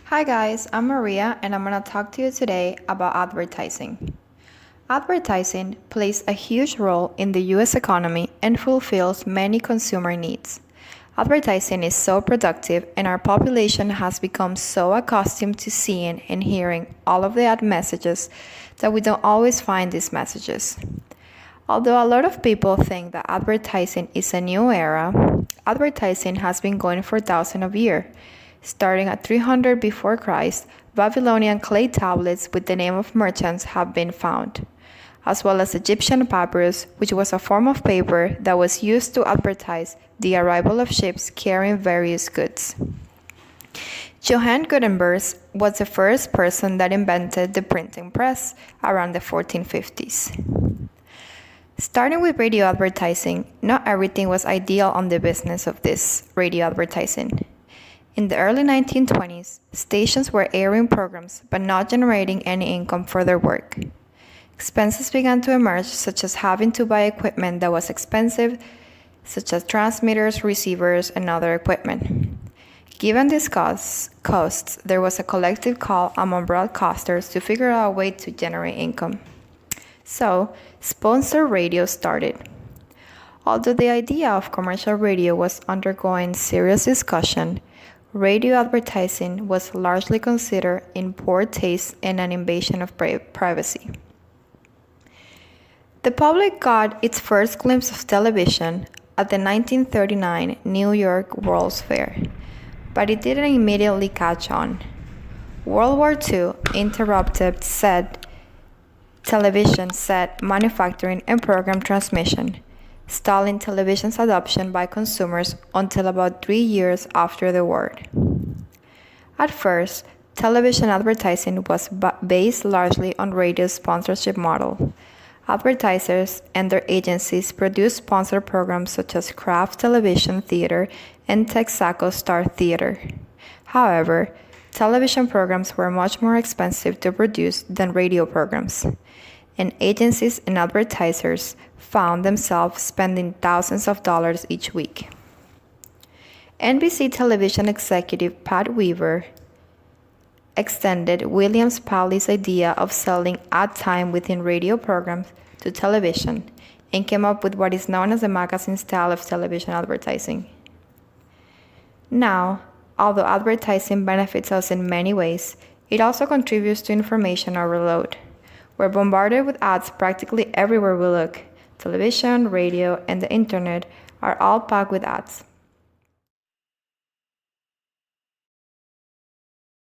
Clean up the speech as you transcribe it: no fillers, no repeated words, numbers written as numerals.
Hi guys, I'm Maria and I'm going to talk to you today about advertising. Advertising plays a huge role in the US economy and fulfills many consumer needs. Advertising is so productive and our population has become so accustomed to seeing and hearing all of the ad messages that we don't always find these messages. Although a lot of people think that advertising is a new era, advertising has been going for thousands of years. Starting at 300 before Christ, Babylonian clay tablets with the name of merchants have been found, as well as Egyptian papyrus, which was a form of paper that was used to advertise the arrival of ships carrying various goods. Johann Gutenberg was the first person that invented the printing press around the 1450s. Starting with radio advertising, not everything was ideal on the business of this radio advertising. In the early 1920s, stations were airing programs but not generating any income for their work. Expenses began to emerge, such as having to buy equipment that was expensive, such as transmitters, receivers, and other equipment. Given these costs, there was a collective call among broadcasters to figure out a way to generate income. So, sponsored radio started. Although the idea of commercial radio was undergoing serious discussion, radio advertising was largely considered in poor taste and an invasion of privacy. The public got its first glimpse of television at the 1939 New York World's Fair, but it didn't immediately catch on. World War II interrupted television set manufacturing and program transmission, stalling television's adoption by consumers until about 3 years after the war. At first, television advertising was based largely on radio's sponsorship model. Advertisers and their agencies produced sponsored programs such as Kraft Television Theater and Texaco Star Theater. However, television programs were much more expensive to produce than radio programs, and agencies and advertisers found themselves spending thousands of dollars each week. NBC television executive Pat Weaver extended William Paley's idea of selling ad time within radio programs to television and came up with what is known as the magazine style of television advertising. Now, although advertising benefits us in many ways, it also contributes to information overload. We're bombarded with ads practically everywhere we look. Television, radio, and the internet are all packed with ads.